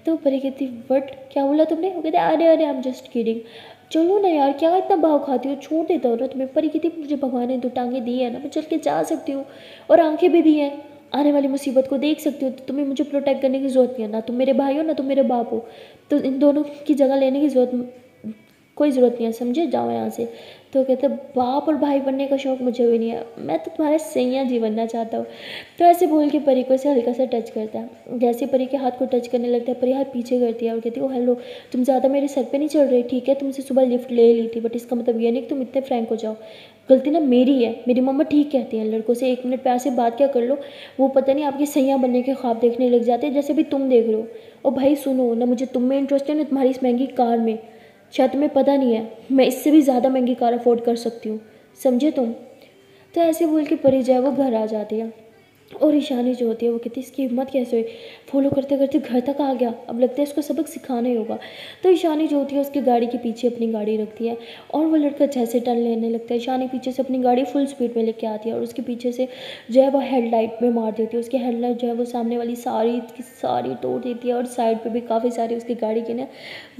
तो परी कहती वट क्या बोला तुमने। वो कहते अरे अरे आई एम जस्ट किडिंग, चलो ना यार क्या इतना भाव खाती हो, छोड़ देता हूँ ना तुम्हें। परी कहती मुझे भगवान ने 2 टांगें दी है ना, मैं चल के जा सकती हूँ, और आंखें भी हैं, आने वाली मुसीबत को देख सकती हो, तो तुम्हें मुझे प्रोटेक्ट करने की ज़रूरत नहीं है, ना तुम मेरे भाई हो ना तुम मेरे बाप हो, तो इन दोनों की जगह लेने की कोई ज़रूरत नहीं है, समझे, जाओ यहाँ से। तो कहते बाप और भाई बनने का शौक़ मुझे भी नहीं है, मैं तो तुम्हारे सैया जी बनना चाहता हूँ। तो ऐसे बोल के परी को ऐसे हल्का सा टच करता है। जैसे परी के हाथ को टच करने लगता है, परी हाथ पीछे करती है और कहती है ओ हेलो, तुम ज़्यादा मेरे सर पे नहीं चढ़ रही, ठीक है, तुमसे सुबह लिफ्ट ले ली थी, बट इसका मतलब ये नहीं कि तुम इतने फ्रैंक हो जाओ, गलती ना मेरी है। मेरी मम्मा ठीक कहती हैं लड़कों से 1 मिनट प्यार से बात क्या कर लो, वो पता नहीं आपकी सैया बनने के ख्वाब देखने लग जाते हैं, जैसे भी तुम देख रहे हो। और भाई सुनो ना, मुझे तुम में इंटरेस्ट है ना तुम्हारी इस महंगी कार में, शायद तुम्हें पता नहीं है मैं इससे भी ज़्यादा महंगी कार अफोर्ड कर सकती हूँ, समझे तुम। तो ऐसे बोल के परी जो है वो घर आ जाती है। और ईशानी जो होती है वो कहती है इसकी हिम्मत कैसे हुई, फॉलो करते करते घर तक आ गया, अब लगता है इसको सबक सिखाना ही होगा। तो ईशानी जो होती है उसकी गाड़ी के पीछे अपनी गाड़ी रखती है और वो लड़का जैसे टर्न लेने लगता है, ईशानी पीछे से अपनी गाड़ी फुल स्पीड में लेके आती है और उसके पीछे से जो है वो हेडलाइट में मार देती है। उसकी हेडलाइट जो है वो सामने वाली सारी की सारी तोड़ देती है और साइड पर भी काफ़ी सारी उसकी गाड़ी की ना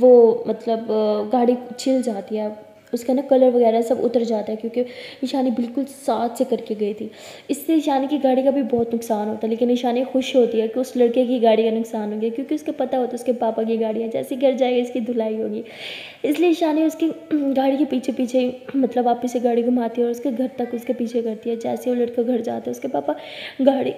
वो मतलब गाड़ी छिल जाती है, उसका ना कलर वगैरह सब उतर जाता है, क्योंकि ईशानी बिल्कुल साथ से करके गई थी। इससे ईशानी की गाड़ी का भी बहुत नुकसान होता है, लेकिन ईशानी खुश होती है कि उस लड़के की गाड़ी का नुकसान हो गया, क्योंकि उसके पता होता है उसके पापा की गाड़ी है, जैसे घर जाएगा इसकी धुलाई होगी। इसलिए ईशानी उसकी गाड़ी के पीछे पीछे मतलब वापस से गाड़ी घुमाती है और उसके घर तक उसके पीछे करती है। जैसे वो लड़का घर जाता है उसके पापा गाड़ी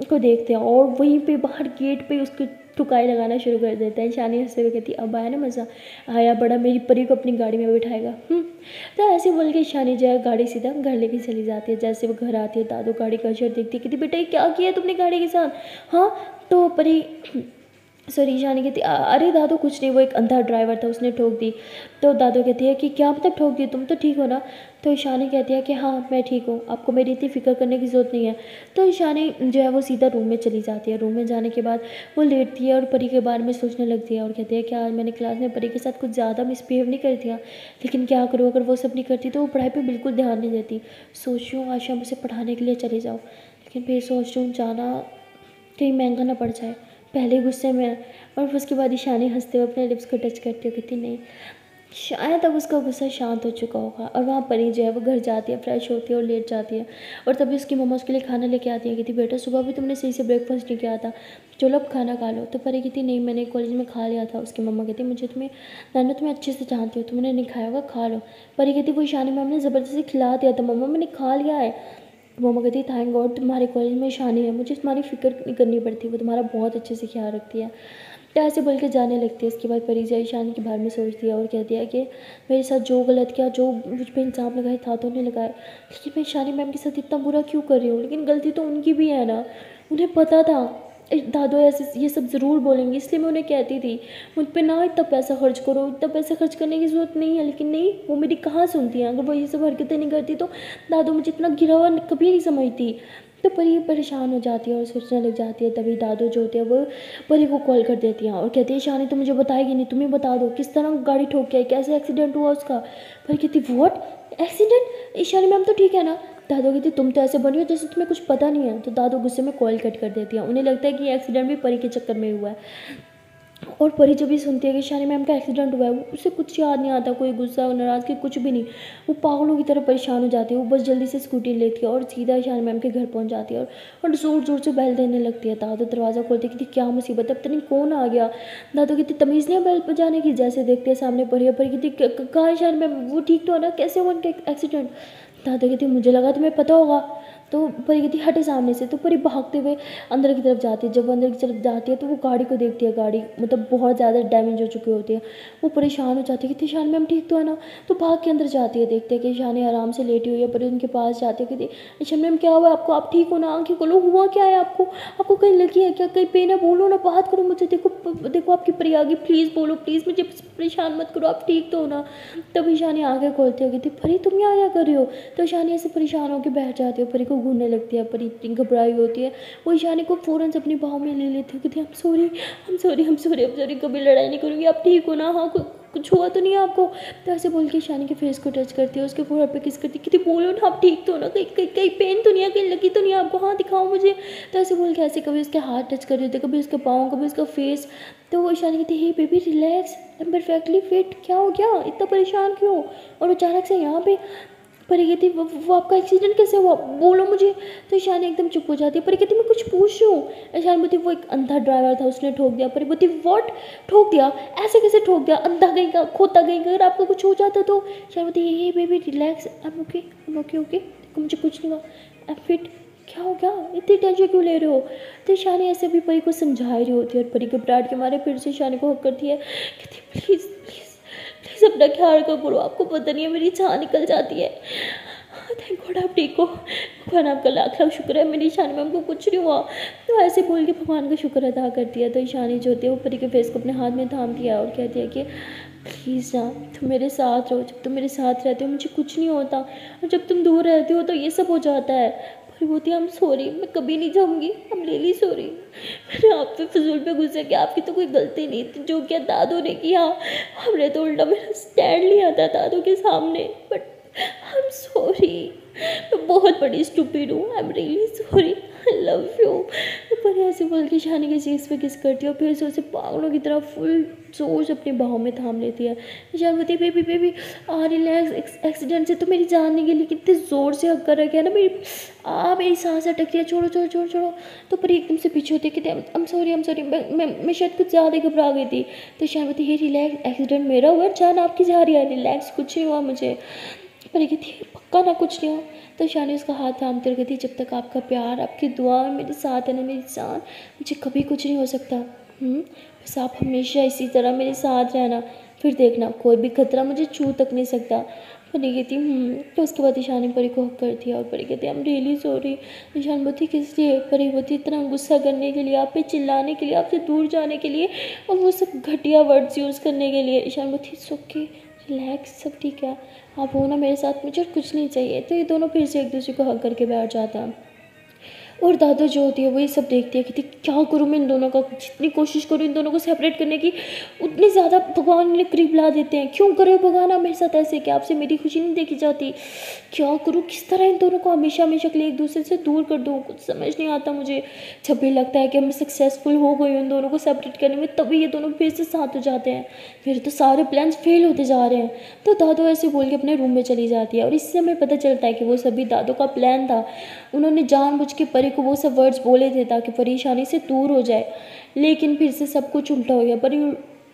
को देखते हैं और वहीं पर बाहर गेट पर उसके ठुकाई लगाना शुरू कर देता है। शानी हंसते हुए कहती अब आया ना मज़ा, आया बड़ा, मेरी परी को अपनी गाड़ी में बिठाएगा। तो ऐसे बोल के शानी जो है गाड़ी सीधा घर लेके चली जाती है। जैसे वो घर आती है दादू गाड़ी का अक्षर देखती है, कहती बेटा ये क्या किया तुमने गाड़ी के साथ। हाँ तो परी सॉरी शानी कहती अरे दादू कुछ नहीं, वो एक अंधा ड्राइवर था उसने ठोक दी। तो दादू कहती है कि क्या मतलब ठोक दी, तुम तो ठीक हो ना। तो ईशानी कहती है कि हाँ मैं ठीक हूँ, आपको मेरी इतनी फ़िक्र करने की ज़रूरत नहीं है। तो ईशानी जो है वो सीधा रूम में चली जाती है। रूम में जाने के बाद वो लेटती है और परी के बारे में सोचने लगती है और कहती है कि आज मैंने क्लास में परी के साथ कुछ ज़्यादा मिसबिहेव नहीं कर दिया, लेकिन क्या करूँ, अगर वो सब नहीं करती तो वो पढ़ाई पर बिल्कुल ध्यान नहीं देती। सोच रही हूँ आज शाम उसे पढ़ाने के लिए चले जाओ, लेकिन फिर सोच रही हूँ जाना कहीं महंगा ना पड़ जाए, पहले गुस्से में है। और उसके बाद ईशानी हंसते हुए अपने लिप्स को टच करती है, कहती नहीं, शायद अब उसका गुस्सा शांत हो चुका होगा। और वहाँ परी जो है वो घर जाती है, फ्रेश होती है और लेट जाती है। और तभी उसकी मम्मा उसके लिए खाना लेके आती है, कहती बेटा सुबह भी तुमने सही से ब्रेकफास्ट नहीं किया था, चलो अब खाना खा लो। तो परी कहती नहीं मैंने कॉलेज में खा लिया था। उसकी मम्मा कहती मुझे तुम्हें नाना तुम्हें अच्छे से जानती हो, तुमने नहीं खाया होगा, खा लो। परी कहती वो ईशानी मैम ने ज़बरदस्ती खिला दिया था मम्मा, मैंने खा लिया है। मम्मा कहती थैंक गॉड तुम्हारे कॉलेज में ईशानी है, मुझे तुम्हारी फिक्र नहीं करनी पड़ती, वो तुम्हारा बहुत अच्छे से ख्याल रखती है। तो ऐसे बोल के जाने लगती है। इसके बाद परी जो ईशानी के बारे में सोचती है और कहती है कि मेरे साथ जो गलत किया, जो मुझ पर इल्ज़ाम लगाए था तो नहीं लगाए, लेकिन मैं ईशानी मैम के साथ इतना बुरा क्यों कर रही हूँ। लेकिन गलती तो उनकी भी है ना, उन्हें पता था दादू ऐसे ये सब ज़रूर बोलेंगे, इसलिए मैं उन्हें कहती थी मुझ पर ना इतना पैसा खर्च करो, इतना पैसा खर्च करने की ज़रूरत नहीं है। लेकिन नहीं, वो मेरी कहाँ सुनती हैं। अगर वो ये सब हरकतें नहीं करती तो दादू मुझे इतना गिरा हुआ कभी नहीं समझती। तो परी परेशान हो जाती है और सोचने लग जाती है। तभी दादू जो होते हैं वो परी को कॉल कर देती हैं और कहती है शानी तो मुझे बताएगी नहीं, तुम्हें बता दो किस तरह गाड़ी ठोक के आई, कैसे एक्सीडेंट हुआ उसका। परी कहती व्हाट एक्सीडेंट, ईशानी मैम तो ठीक है ना। दादू कहती तुम तो ऐसे बनी हो जैसे तुम्हें कुछ पता नहीं है। तो दादू गुस्से में कॉल कट कर देती है। उन्हें लगता है कि एक्सीडेंट भी परी के चक्कर में हुआ है। और परी जब भी सुनती है कि शानी मैम का एक्सीडेंट हुआ है, उसे कुछ याद नहीं आता, कोई गुस्सा नाराज़गी कुछ भी नहीं। वो पागलों की तरह परेशान हो जाती है। वो बस जल्दी से स्कूटी लेती है और सीधा शानी मैम के घर पहुंच जाती है और ज़ोर ज़ोर से बेल देने लगती है। दादू दरवाज़ा खोलती कहती क्या मुसीबत है, पता नहीं कौन आ गया। दादू कहती तमीज़ नहीं है बेल बजाने की। जैसे देखते हैं सामने परी कहती कहाँ है शानी मैम, वो ठीक तो है ना, कैसे हुआ उनका एक्सीडेंट। दादा कहती मुझे लगा तुम्हें पता होगा। तो परी कहती हटे सामने से। तो परी भागते हुए अंदर की तरफ जाती है। जब अंदर की तरफ जाती है तो वो गाड़ी को देखती है, गाड़ी मतलब बहुत ज़्यादा डैमेज हो चुकी होती है। वो परेशान हो जाती है कि शानी मैम ठीक तो है ना। तो भाग के अंदर जाती है, देखते हैं कि शानी आराम से लेटी हुई है। परी उनके पास जाती है, कहती शानी मैम क्या हुआ आपको, आप ठीक हो ना, आंखें खोलो, हुआ क्या है आपको, आपको कहीं लगी है क्या, कहीं पेन है, बोलो ना, बात करो मुझे, देखो आपकी परी आ गई, प्लीज़ बोलो, प्लीज़ मुझे परेशान मत करो, आप ठीक तो हो ना। तभी शानी आंखें खोलती है, कहती परी तुम यहाँ क्या कर रही हो। तो शानी ऐसे परेशान होकर बैठ जाती है, परी को घूरने लगती है। परी इतनी घबराई होती है, वो ईशानी को फ़ौरन से अपनी बाहों में ले लेती है, कहती है हम सॉरी, कभी लड़ाई नहीं करूँगी, आप ठीक हो ना, हाँ कुछ हुआ तो नहीं है आपको। तो ऐसे बोल के ईशानी के फेस को टच करती है, उसके फोrehead पे किस करती है, कहती बोलो ना आप ठीक तो हो ना, कहीं पेन तो नहीं है, कहीं लगी तो नहीं है आपको, हाँ दिखाओ मुझे। तो ऐसे बोल के ऐसे कभी उसके हाथ टच कर देते, कभी उसके पाँव, कभी उसका फेस। तो वो ईशानी कहती है baby relax, I am perfectly fit, क्या हो गया, इतना परेशान क्यों। और अचानक से यहाँ पे परी कहती वो आपका एक्सीडेंट कैसे हुआ, बोलो मुझे। तो ईशानी एकदम चुप हो जाती है। परी कहती मैं कुछ पूछ रही हूँ। ईशानी बोलती वो एक अंधा ड्राइवर था, उसने ठोक दिया। परी बोलती व्हाट, ठोक दिया, ऐसे कैसे ठोक दिया, अंधा कहीं का, खोता कहीं का, अगर आपको कुछ हो जाता तो। ईशानी बोलती ये baby relax, I am okay, मुझे कुछ नहीं हुआ, आई एम फिट, क्या हो गया, इतनी टेंशन क्यों ले रहे हो। तो ईशानी ऐसे भी परी को समझा रही होती है और परी घबराहट के मारे फिर से ईशानी को हक करती है, कहती प्लीज़ अपना ख्याल रखो, बोलो आपको पता नहीं है मेरी जान निकल जाती है, थैंक गॉड आप ठीक हो, भगवान आपका लाख लाख शुक्र है मेरी ईशानी मैम को कुछ नहीं हुआ। तो ऐसे बोल के भगवान का शुक्र अदा करती है। तो ईशानी जो होती है वो परी के फेस को अपने हाथ में थाम दिया और कहती है कि प्लीज़ ना तुम मेरे साथ रहो, जब तुम मेरे साथ रहते हो मुझे कुछ नहीं होता, और जब तुम दूर रहते हो तो ये सब हो जाता है। परी बोलती है आई एम सॉरी, मैं कभी नहीं जाऊँगी, आई एम रियली सॉरी, मैंने आप पे फजूल पे गुस्सा किया, आपकी तो कोई गलती नहीं थी, जो किया दादू ने किया, हमने तो उल्टा मेरा स्टैंड लिया था दादू के सामने, बट आई एम सॉरी, मैं बहुत बड़ी स्टूपिड हूँ, आई am really sorry, I love you. पर ऐसे बोल के शानी के चीज़ पे किस करती है और फिर से उसे पागलों की तरह फुल जोर से अपनी बाहों में थाम लेती है। ईशान बोलती है बेबी रिलैक्स, एक्सीडेंट से तो मेरी जान नहीं गई, लेकिन इतने ज़ोर से हक कर रखा है ना, मेरी सांस अटक रही है, छोड़ो। तो पर एकदम से पीछे होती है कि आई एम सॉरी, मैं शायद कुछ ज़्यादा घबरा गई थी। तो ईशान बोलती है रिलैक्स, एक्सीडेंट मेरा हुआ, जान आपकी जा रही है, रिलैक्स, कुछ नहीं हुआ मुझे। पर ये कहती है पक्का ना कुछ नहीं हुआ। तो शानी उसका हाथ थामते हुए कहती जब तक आपका प्यार, आपकी दुआ मेरे साथ है ना मेरी जान, मुझे कभी कुछ नहीं हो सकता। बस आप हमेशा इसी तरह मेरे साथ रहना, फिर देखना कोई भी खतरा मुझे छू तक नहीं सकता। परी कहती तो उसके बाद ईशान ने परी को हक कर दिया और परी कहती I am really sorry. Ishaan बोलती किस लिए? परी बोलती इतना गुस्सा करने के लिए, आप पे चिल्लाने के लिए, आपसे दूर जाने के लिए, और वो सब घटिया वर्ड्स यूज़ करने के लिए। ईशान बोलती इट्स ओके, रिलैक्स, सब ठीक है, आप हो ना मेरे साथ, मुझे कुछ नहीं चाहिए। तो ये दोनों फिर से एक दूसरे को हक करके बैठ जाता है। और दादा जो होती है वो ये सब देखती है कि क्या करूँ मैं इन दोनों का, जितनी कोशिश करूँ इन दोनों को सेपरेट करने की उतनी ज़्यादा भगवान ने करीब ला देते हैं। क्यों करे भगवान आप मेरे साथ ऐसे? क्या आपसे मेरी खुशी नहीं देखी जाती? क्या करूँ, किस तरह इन दोनों को हमेशा हमेशा के लिए एक दूसरे से दूर कर दूँ, कुछ समझ नहीं आता मुझे। जब भी लगता है कि मैं सक्सेसफुल हो गई हूँ इन दोनों को सेपरेट करने में, तभी ये दोनों फिर से साथ हो जाते हैं। मेरे तो सारे प्लान्स फेल होते जा रहे हैं। तो दादू ऐसे बोल के अपने रूम में चली जाती है और इससे हमें पता चलता है कि वो सभी दादू का प्लान था। उन्होंने जानबूझ के परी को वो सब वर्ड्स बोले थे ताकि परेशानी से दूर हो जाए, लेकिन फिर से सब कुछ उल्टा हो गया। परी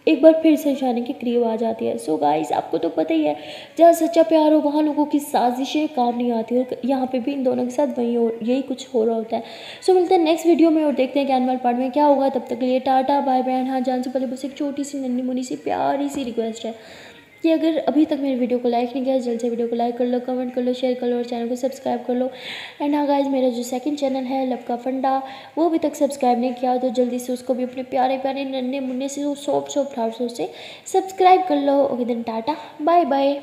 एक बार फिर से ईशान के करीब आ जाती है। सो गाइस आपको तो पता ही है, जहाँ सच्चा प्यार हो वहाँ लोगों की साजिशें काम नहीं आती, और यहाँ पे भी इन दोनों के साथ वही यही कुछ हो रहा होता है। सो मिलते हैं नेक्स्ट वीडियो में और देखते हैं कि आने वाले पार्ट में क्या होगा। तब तक के लिए टाटा बाय बाय। हाँ जान से पहले बस एक छोटी सी नन्ही मुन्नी सी प्यारी सी रिक्वेस्ट है कि अगर अभी तक मेरे वीडियो को लाइक नहीं किया, जल्द से वीडियो को लाइक कर लो, कमेंट कर लो, शेयर कर लो और चैनल को सब्सक्राइब कर लो। एंड हाँ गाइज, मेरा जो सेकंड चैनल है लव का फंडा, वो अभी तक सब्सक्राइब नहीं किया तो जल्दी से उसको भी अपने प्यारे प्यारे नन्हे मुन्ने से सॉफ्ट हार्ट्स से सब्सक्राइब कर लो। Okay then tata bye bye.